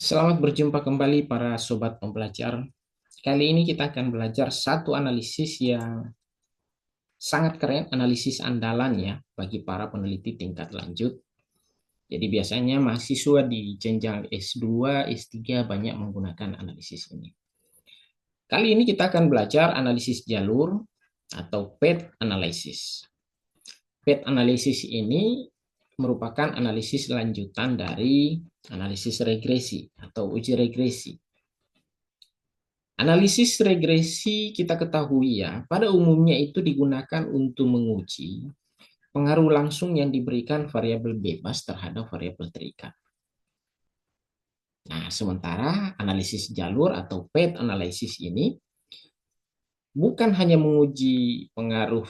Selamat berjumpa kembali para sobat pembelajar. Kali ini kita akan belajar satu analisis yang sangat keren, analisis andalan ya bagi para peneliti tingkat lanjut. Jadi biasanya mahasiswa di jenjang S2, S3 banyak menggunakan analisis ini. Kali ini kita akan belajar analisis jalur atau path analysis. Path analysis ini merupakan analisis lanjutan dari analisis regresi atau uji regresi. Analisis regresi kita ketahui ya, pada umumnya itu digunakan untuk menguji pengaruh langsung yang diberikan variabel bebas terhadap variabel terikat. Nah, sementara analisis jalur atau path analysis ini bukan hanya menguji pengaruh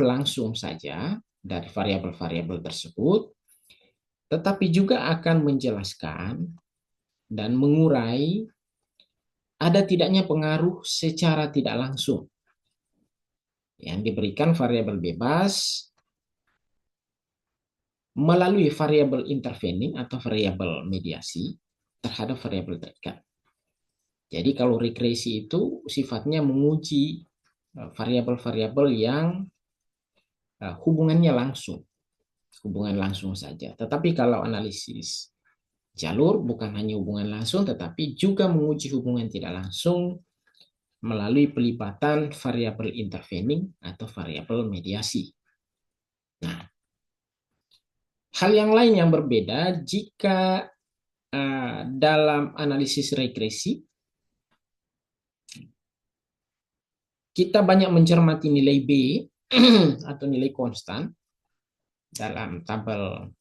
langsung saja dari variabel-variabel tersebut, tetapi juga akan menjelaskan dan mengurai ada tidaknya pengaruh secara tidak langsung yang diberikan variabel bebas melalui variabel intervening atau variabel mediasi terhadap variabel terikat. Jadi kalau regresi itu sifatnya menguji variabel-variabel yang hubungannya hubungan langsung saja. Tetapi kalau analisis jalur bukan hanya hubungan langsung, tetapi juga menguji hubungan tidak langsung melalui pelibatan variabel intervening atau variabel mediasi. Nah, hal yang lain yang berbeda jika dalam analisis regresi kita banyak mencermati nilai B atau nilai konstan dalam tabel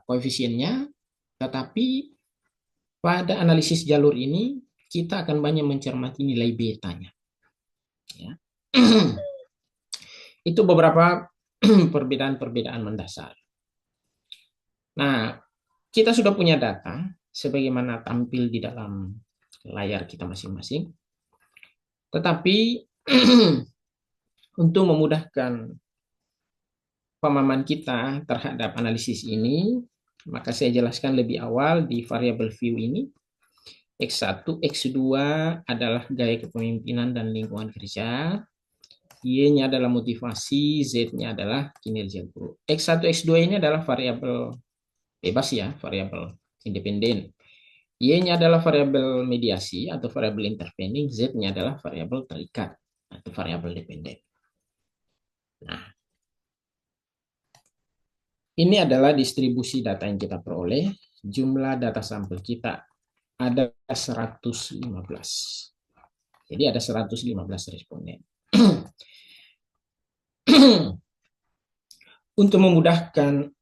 koefisiennya, tetapi pada analisis jalur ini kita akan banyak mencermati nilai betanya. Ya. Itu beberapa perbedaan-perbedaan mendasar. Nah, kita sudah punya data sebagaimana tampil di dalam layar kita masing-masing. Tetapi untuk memudahkan pemahaman kita terhadap analisis ini, maka saya jelaskan lebih awal di variabel view ini. X1, X2 adalah gaya kepemimpinan dan lingkungan kerja. Y-nya adalah motivasi, Z-nya adalah kinerja guru. X1, X2 ini adalah variabel bebas ya, variabel independen. Y-nya adalah variabel mediasi atau variabel intervening, Z-nya adalah variabel terikat atau variabel dependen. Nah, ini adalah distribusi data yang kita peroleh. Jumlah data sampel kita ada 115. Jadi ada 115 responden. Untuk memudahkan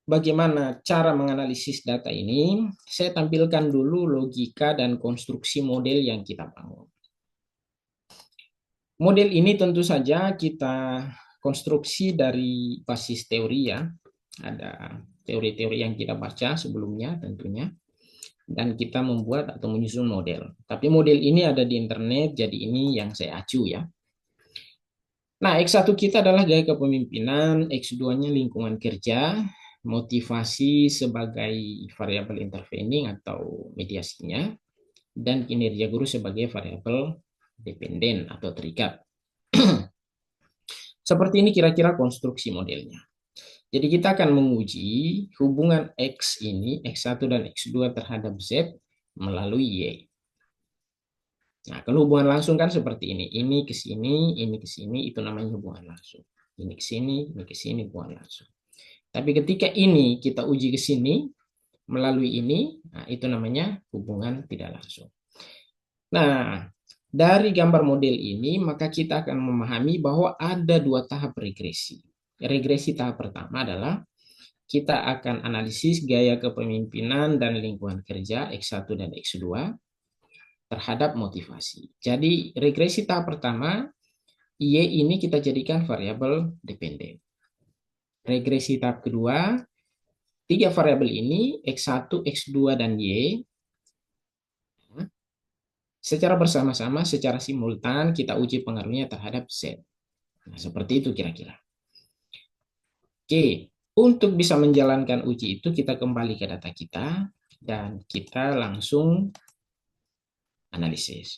bagaimana cara menganalisis data ini, saya tampilkan dulu logika dan konstruksi model yang kita bangun. Model ini tentu saja kita konstruksi dari basis teori ya. Ada teori-teori yang kita baca sebelumnya tentunya. Dan kita membuat atau menyusun model. Tapi model ini ada di internet, jadi ini yang saya acu ya. Nah, X1 kita adalah gaya kepemimpinan, X2-nya lingkungan kerja, motivasi sebagai variabel intervening atau mediasinya, dan kinerja guru sebagai variabel dependen atau terikat. Seperti ini kira-kira konstruksi modelnya. Jadi kita akan menguji hubungan X ini, X1 dan X2 terhadap Z melalui Y. Nah, kalau hubungan langsung kan seperti ini. Ini ke sini, itu namanya hubungan langsung. Ini ke sini, hubungan langsung. Tapi ketika ini kita uji ke sini, melalui ini, nah itu namanya hubungan tidak langsung. Nah, dari gambar model ini, maka kita akan memahami bahwa ada dua tahap regresi. Regresi tahap pertama adalah kita akan analisis gaya kepemimpinan dan lingkungan kerja X1 dan X2 terhadap motivasi. Jadi regresi tahap pertama, Y ini kita jadikan variabel dependen. Regresi tahap kedua, tiga variabel ini, X1, X2, dan Y, secara bersama-sama, secara simultan, kita uji pengaruhnya terhadap Z. Nah, seperti itu kira-kira. Oke, Untuk bisa menjalankan uji itu, kita kembali ke data kita dan kita langsung analisis.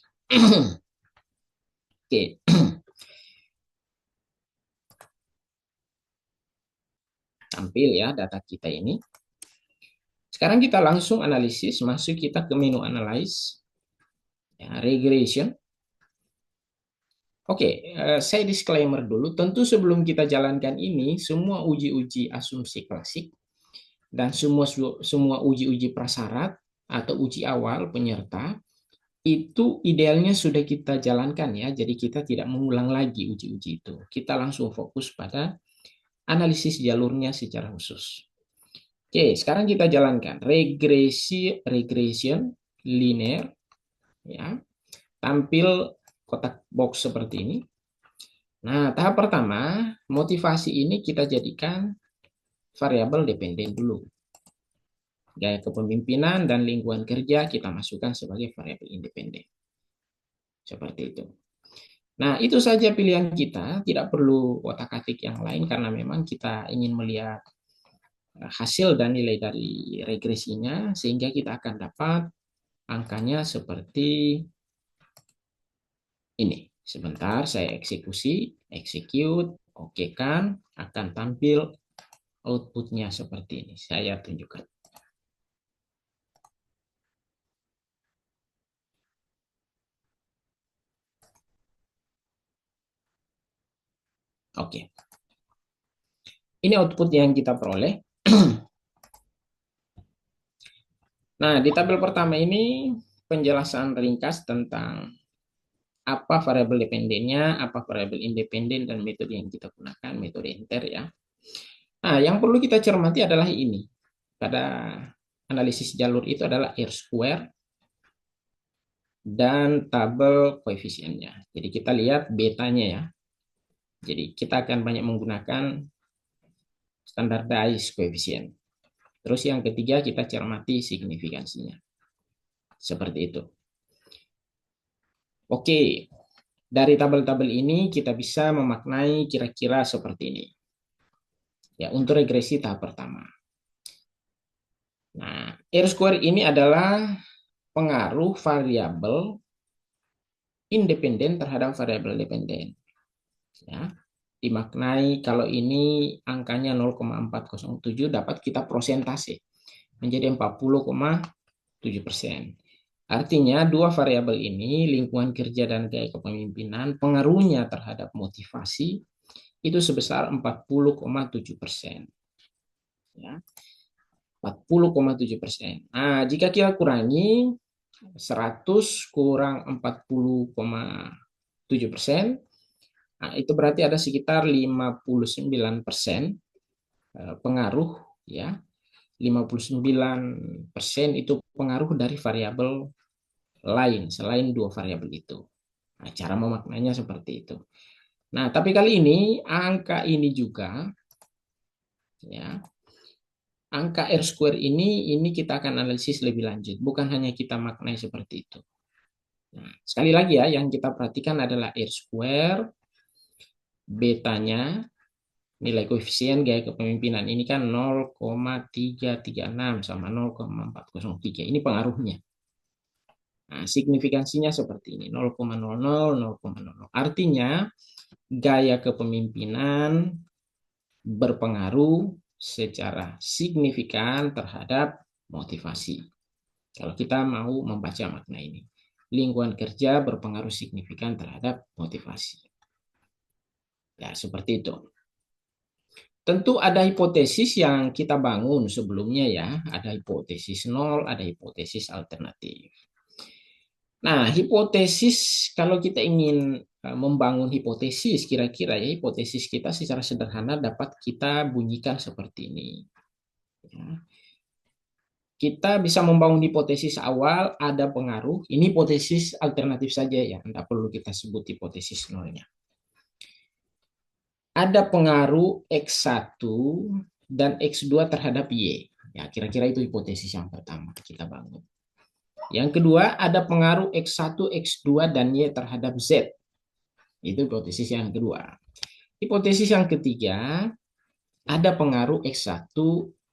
Oke, tampil ya data kita ini. Sekarang kita langsung analisis, masuk kita ke menu analyze, ya, regression. Oke, saya disclaimer dulu. Tentu sebelum kita jalankan ini, semua uji-uji asumsi klasik dan semua uji-uji prasyarat atau uji awal penyerta itu idealnya sudah kita jalankan ya. Jadi kita tidak mengulang lagi uji-uji itu. Kita langsung fokus pada analisis jalurnya secara khusus. Oke, sekarang kita jalankan regression linear ya. Tampil kotak box seperti ini. Nah, tahap pertama, motivasi ini kita jadikan variabel dependen dulu. Gaya kepemimpinan dan lingkungan kerja kita masukkan sebagai variabel independen. Seperti itu. Nah, itu saja pilihan kita, tidak perlu otak-atik yang lain karena memang kita ingin melihat hasil dan nilai dari regresinya sehingga kita akan dapat angkanya seperti ini. Sebentar saya eksekusi, execute, oke kan, akan tampil outputnya seperti ini. Saya tunjukkan. Oke. Ini output yang kita peroleh. Nah, di tabel pertama ini penjelasan ringkas tentang apa variabel dependennya, apa variabel independen, dan metode yang kita gunakan, metode enter ya. Nah, yang perlu kita cermati adalah ini. Pada analisis jalur itu adalah R square dan tabel koefisiennya. Jadi kita lihat betanya ya. Jadi kita akan banyak menggunakan standardized koefisien. Terus yang ketiga kita cermati signifikansinya. Seperti itu. Oke, dari tabel-tabel ini kita bisa memaknai kira-kira seperti ini. Ya, untuk regresi tahap pertama. Nah, R square ini adalah pengaruh variabel independen terhadap variabel dependen. Ya, dimaknai kalau ini angkanya 0,407 dapat kita prosentase menjadi 40,7%. Artinya dua variabel ini, lingkungan kerja dan gaya kepemimpinan, pengaruhnya terhadap motivasi itu sebesar 40,7%. Ya, 40,7%. Nah, jika kita kurangi 100 kurang 40,7%, nah, itu berarti ada sekitar 59% pengaruh ya. 59% itu pengaruh dari variabel lain selain dua variabel itu. Nah, cara memaknainya seperti itu. Nah, tapi kali ini angka ini juga ya, angka R square ini kita akan analisis lebih lanjut, bukan hanya kita maknai seperti itu. Nah, sekali lagi ya, yang kita perhatikan adalah R square, betanya, nilai koefisien gaya kepemimpinan ini kan 0,336 sama 0,403. Ini pengaruhnya. Nah, signifikansinya seperti ini, 0,00, 0,00. Artinya, gaya kepemimpinan berpengaruh secara signifikan terhadap motivasi. Kalau kita mau membaca makna ini, lingkungan kerja berpengaruh signifikan terhadap motivasi. Ya, seperti itu. Tentu ada hipotesis yang kita bangun sebelumnya ya, ada hipotesis nol, ada hipotesis alternatif. Nah, hipotesis kalau kita ingin membangun hipotesis, kira-kira ya hipotesis kita secara sederhana dapat kita bunyikan seperti ini. Ya. Kita bisa membangun hipotesis awal, ada pengaruh. Ini hipotesis alternatif saja ya, tidak perlu kita sebut hipotesis nolnya. Ada pengaruh X1 dan X2 terhadap Y. Ya, kira-kira itu hipotesis yang pertama kita bangun. Yang kedua, ada pengaruh X1, X2, dan Y terhadap Z. Itu hipotesis yang kedua. Hipotesis yang ketiga, ada pengaruh X1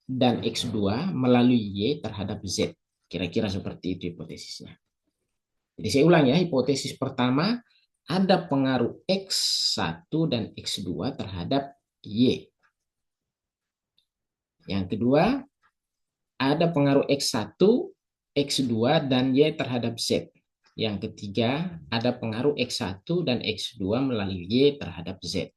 dan X2 melalui Y terhadap Z. Kira-kira seperti itu hipotesisnya. Jadi saya ulang ya, hipotesis pertama, ada pengaruh X1 dan X2 terhadap Y. Yang kedua, ada pengaruh X1, X2, dan Y terhadap Z. Yang ketiga, ada pengaruh X1 dan X2 melalui Y terhadap Z.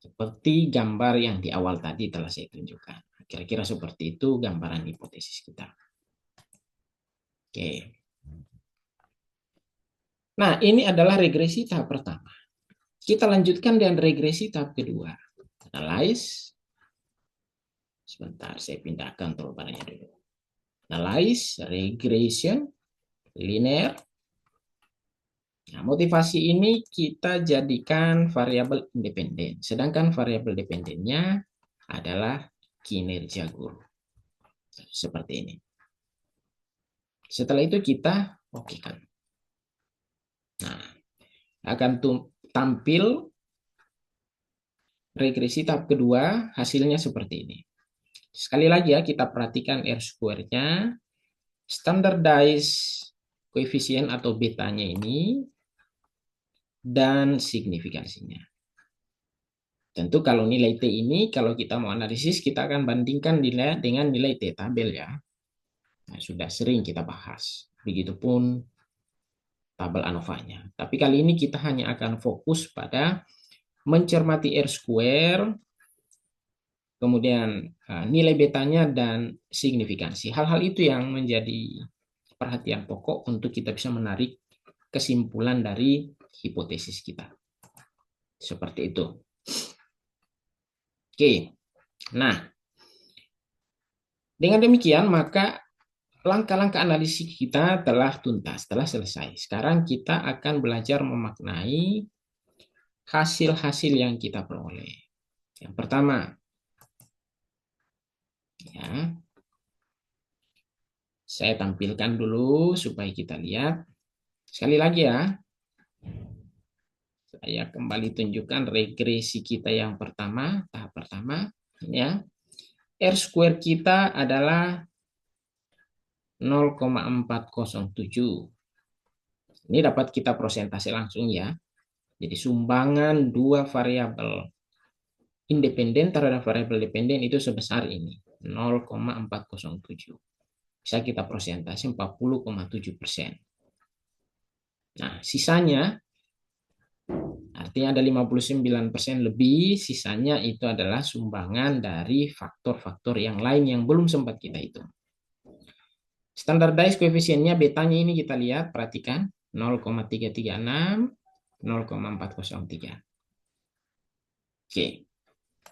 Seperti gambar yang di awal tadi telah saya tunjukkan. Kira-kira seperti itu gambaran hipotesis kita. Oke. Nah, ini adalah regresi tahap pertama. Kita lanjutkan dengan regresi tahap kedua. Analyze. Sebentar, saya pindahkan toolbarnya dulu. Analyze, regression, linear. Nah, motivasi ini kita jadikan variabel independen. Sedangkan variabel dependennya adalah kinerja guru. Seperti ini. Setelah itu kita oke kan. Nah, akan tampil regresi tahap kedua, hasilnya seperti ini. Sekali lagi ya, kita perhatikan R-square-nya. Standardized koefisien atau betanya ini dan signifikansinya. Tentu kalau nilai T ini, kalau kita mau analisis, kita akan bandingkan nilai dengan nilai T tabel ya. Nah, sudah sering kita bahas. Begitupun tabel ANOVA-nya. Tapi kali ini kita hanya akan fokus pada mencermati R-square, kemudian nilai betanya dan signifikansi. Hal-hal itu yang menjadi perhatian pokok untuk kita bisa menarik kesimpulan dari hipotesis kita. Seperti itu. Oke. Nah, dengan demikian maka langkah-langkah analisis kita telah tuntas, telah selesai. Sekarang kita akan belajar memaknai hasil-hasil yang kita peroleh. Yang pertama, ya, saya tampilkan dulu supaya kita lihat. Sekali lagi ya, saya kembali tunjukkan regresi kita yang pertama, tahap pertama. Ini ya, R-square kita adalah 0,407. Ini dapat kita prosentase langsung ya. Jadi sumbangan dua variabel independen terhadap variabel dependen itu sebesar ini, 0,407. Bisa kita prosentase 40,7%. Nah, sisanya artinya ada 59% lebih, sisanya itu adalah sumbangan dari faktor-faktor yang lain yang belum sempat kita hitung. Standardized koefisiennya betanya ini kita lihat, perhatikan 0,336, 0,403. Oke.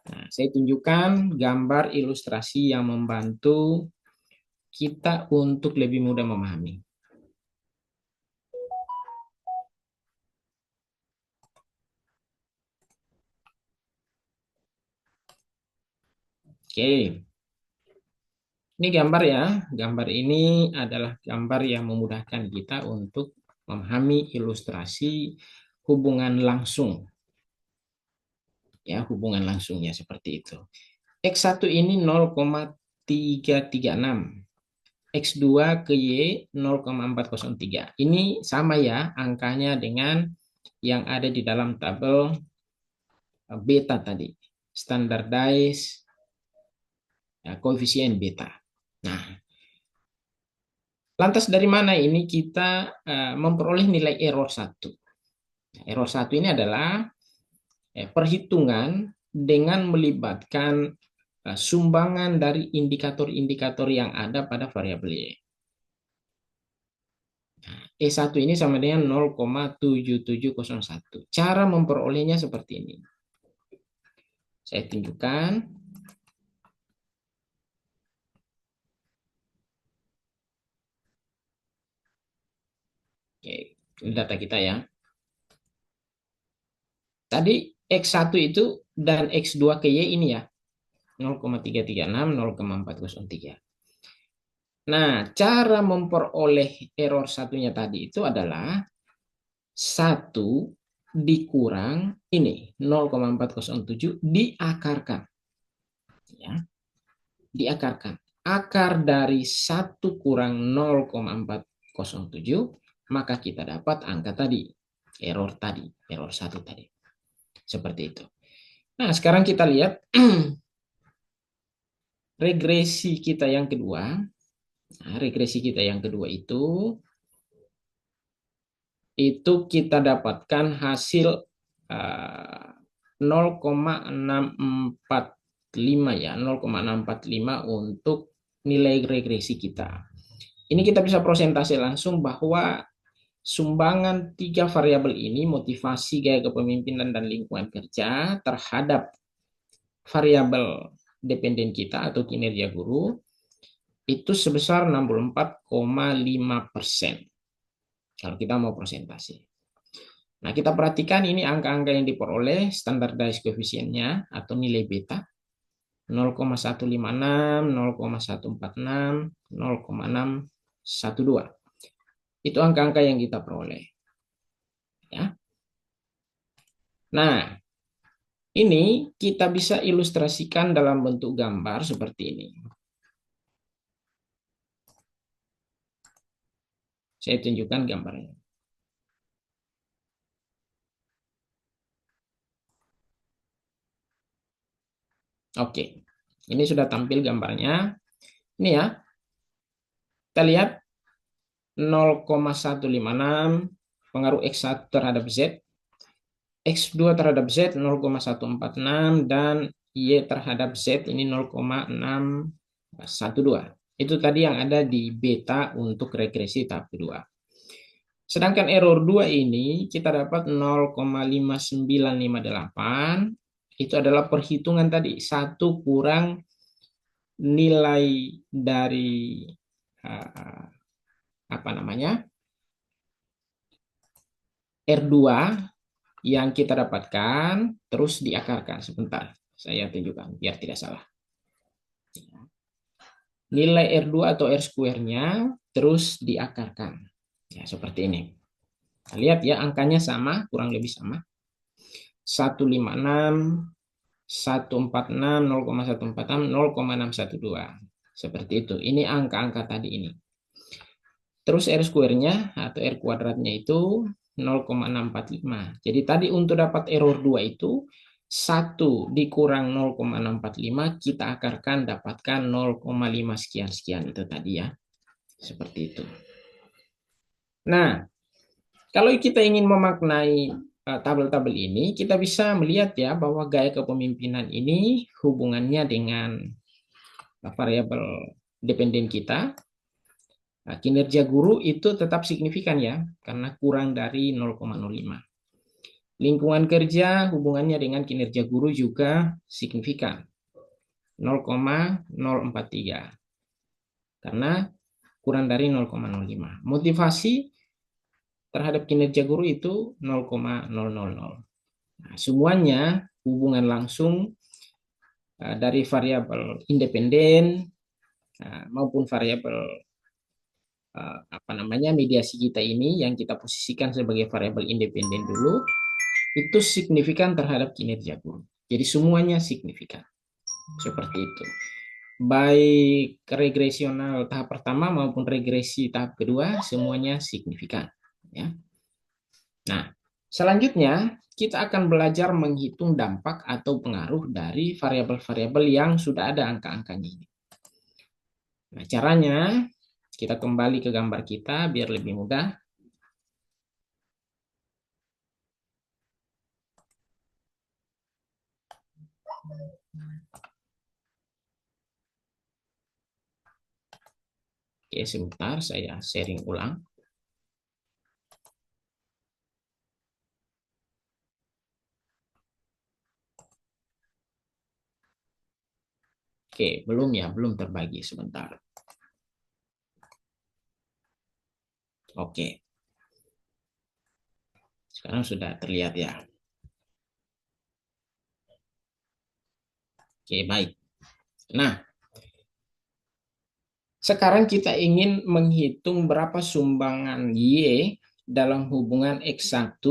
Nah, saya tunjukkan gambar ilustrasi yang membantu kita untuk lebih mudah memahami. Oke. Ini gambar ya. Gambar ini adalah gambar yang memudahkan kita untuk memahami ilustrasi hubungan langsung. Ya, hubungan langsungnya seperti itu. X1 ini 0,336. X2 ke Y 0,403. Ini sama ya angkanya dengan yang ada di dalam tabel beta tadi. Standardized ya, koefisien beta. Nah, lantas dari mana ini kita memperoleh nilai error 1? Error 1 ini adalah perhitungan dengan melibatkan sumbangan dari indikator-indikator yang ada pada variabel Y. E1 ini sama dengan 0,7701. Cara memperolehnya seperti ini. Saya tunjukkan. Oke, ini data kita ya. Tadi X1 itu dan X2 ke Y ini ya. 0,336, 0,403. Nah, cara memperoleh error satunya tadi itu adalah 1 dikurang ini 0,407 diakarkan. Ya, diakarkan. Akar dari 1 kurang 0,407, maka kita dapat angka tadi, error 1 tadi. Seperti itu. Nah, sekarang kita lihat regresi kita yang kedua. Nah, regresi kita yang kedua itu kita dapatkan hasil 0,645 ya, 0,645 untuk nilai regresi kita. Ini kita bisa prosentase langsung bahwa sumbangan 3 variabel ini, motivasi, gaya kepemimpinan, dan lingkungan kerja terhadap variabel dependen kita atau kinerja guru, itu sebesar 64,5% kalau kita mau presentasi. Nah, kita perhatikan ini angka-angka yang diperoleh, standardized koefisiennya atau nilai beta 0,156, 0,146, 0,612. Itu angka-angka yang kita peroleh. Ya. Nah, ini kita bisa ilustrasikan dalam bentuk gambar seperti ini. Saya tunjukkan gambarnya. Oke, ini sudah tampil gambarnya. Ini ya, kita lihat 0,156 pengaruh X1 terhadap Z, X2 terhadap Z 0,146, dan Y terhadap Z ini 0,612. Itu tadi yang ada di beta untuk regresi tahap kedua. Sedangkan error 2 ini kita dapat 0,5958. Itu adalah perhitungan tadi, 1 kurang nilai dari apa namanya, R2 yang kita dapatkan, terus diakarkan. Sebentar, saya tunjukkan biar tidak salah. Nilai R2 atau R square-nya terus diakarkan. Ya, seperti ini. Nah, lihat ya, angkanya sama, kurang lebih sama. 156, 146, 0,146, 0,612. Seperti itu. Ini angka-angka tadi ini. Terus R square-nya atau R kuadratnya itu 0,645. Jadi tadi untuk dapat error 2 itu 1 dikurang 0,645, kita akarkan dapatkan 0,5 sekian-sekian itu tadi ya. Seperti itu. Nah, kalau kita ingin memaknai tabel-tabel ini, kita bisa melihat ya bahwa gaya kepemimpinan ini hubungannya dengan variabel dependen kita. Nah, kinerja guru itu tetap signifikan ya, karena kurang dari 0,05. Lingkungan kerja hubungannya dengan kinerja guru juga signifikan, 0,043. Karena kurang dari 0,05. Motivasi terhadap kinerja guru itu 0,000. Nah, semuanya hubungan langsung dari variabel independen maupun variabel mediasi kita ini yang kita posisikan sebagai variabel independen dulu, itu signifikan terhadap kinerja guru. Jadi semuanya signifikan. Seperti itu. Baik regresional tahap pertama maupun regresi tahap kedua, semuanya signifikan. Ya. Nah, selanjutnya kita akan belajar menghitung dampak atau pengaruh dari variabel-variabel yang sudah ada angka-angkanya ini. Nah, caranya kita kembali ke gambar kita biar lebih mudah. Oke, sebentar saya sharing ulang. Oke, belum ya, belum terbagi sebentar. Oke. Sekarang sudah terlihat ya. Oke, baik. Nah, sekarang kita ingin menghitung berapa sumbangan Y dalam hubungan X1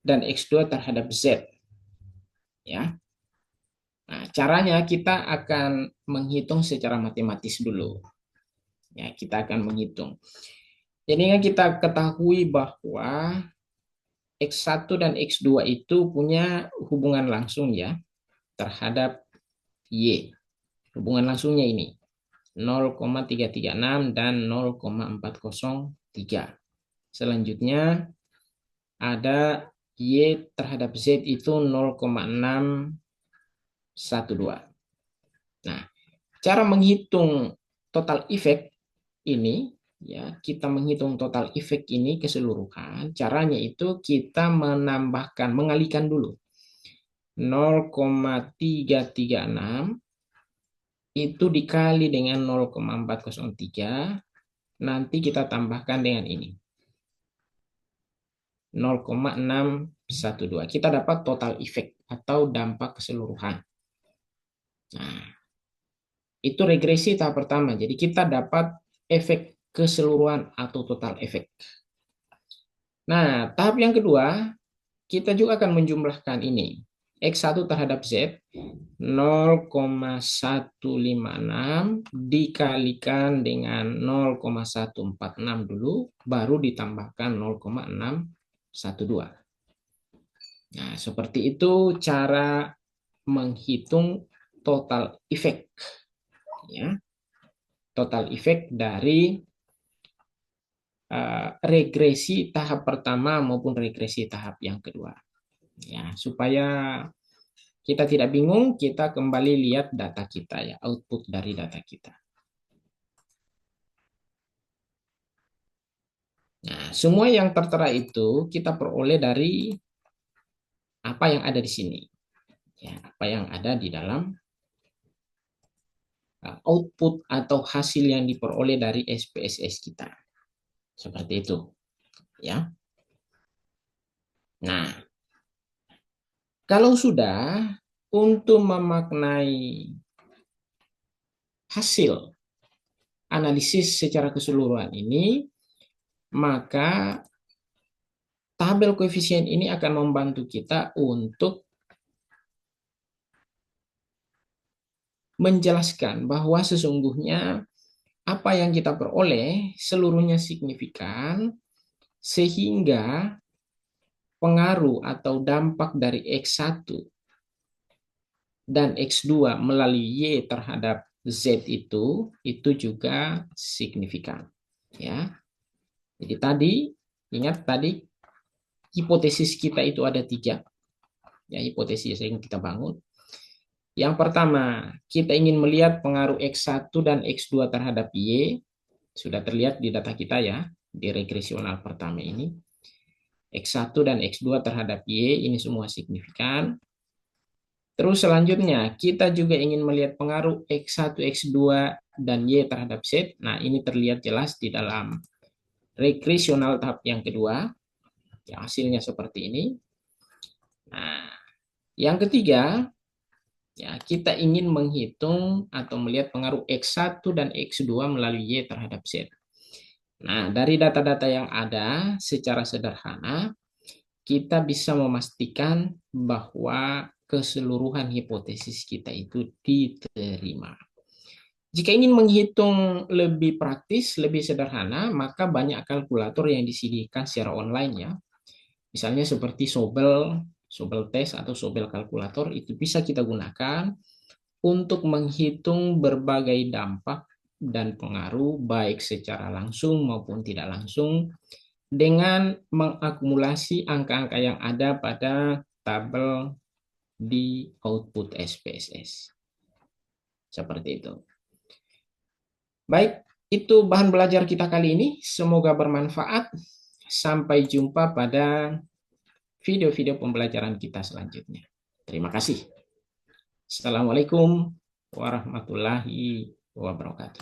dan X2 terhadap Z. Ya. Nah, caranya kita akan menghitung secara matematis dulu. Ya, kita akan menghitung. Jadi kan kita ketahui bahwa X1 dan X2 itu punya hubungan langsung ya terhadap Y. Hubungan langsungnya ini 0,336 dan 0,403. Selanjutnya ada Y terhadap Z itu 0,612. Nah, cara menghitung total efek ini ya, kita menghitung total efek ini keseluruhan. Caranya itu kita menambahkan, mengalihkan dulu 0,336 itu dikali dengan 0,403, nanti kita tambahkan dengan ini 0,612. Kita dapat total efek atau dampak keseluruhan. Nah, itu regresi tahap pertama. Jadi kita dapat efek keseluruhan atau total efek. Nah, tahap yang kedua, kita juga akan menjumlahkan ini. X1 terhadap Z 0,156 dikalikan dengan 0,146 dulu, baru ditambahkan 0,612. Nah, seperti itu cara menghitung total efek. Ya, total efek dari regresi tahap pertama maupun regresi tahap yang kedua. Ya, supaya kita tidak bingung, kita kembali lihat data kita ya, output dari data kita. Nah, semua yang tertera itu kita peroleh dari apa yang ada di sini. Ya, apa yang ada di dalam output atau hasil yang diperoleh dari SPSS kita. Seperti itu, ya. Nah, kalau sudah untuk memaknai hasil analisis secara keseluruhan ini, maka tabel koefisien ini akan membantu kita untuk menjelaskan bahwa sesungguhnya apa yang kita peroleh seluruhnya signifikan, sehingga pengaruh atau dampak dari X1 dan X2 melalui Y terhadap Z itu juga signifikan. Ya. Jadi tadi, ingat tadi hipotesis kita itu ada 3. Ya, hipotesis yang kita bangun. Yang pertama, kita ingin melihat pengaruh X1 dan X2 terhadap Y. Sudah terlihat di data kita ya, di regresional pertama ini. X1 dan X2 terhadap Y, ini semua signifikan. Terus selanjutnya, kita juga ingin melihat pengaruh X1, X2, dan Y terhadap Z. Nah, ini terlihat jelas di dalam regresional tahap yang kedua. Ya, hasilnya seperti ini. Nah, yang ketiga, ya, kita ingin menghitung atau melihat pengaruh X1 dan X2 melalui Y terhadap Z. Nah, dari data-data yang ada, secara sederhana, kita bisa memastikan bahwa keseluruhan hipotesis kita itu diterima. Jika ingin menghitung lebih praktis, lebih sederhana, maka banyak kalkulator yang disediakan secara online ya. Misalnya seperti Sobel, Sobel Test atau Sobel Kalkulator itu bisa kita gunakan untuk menghitung berbagai dampak dan pengaruh baik secara langsung maupun tidak langsung dengan mengakumulasi angka-angka yang ada pada tabel di output SPSS. Seperti itu. Baik, itu bahan belajar kita kali ini. Semoga bermanfaat. Sampai jumpa pada video-video pembelajaran kita selanjutnya. Terima kasih. Assalamualaikum warahmatullahi wabarakatuh.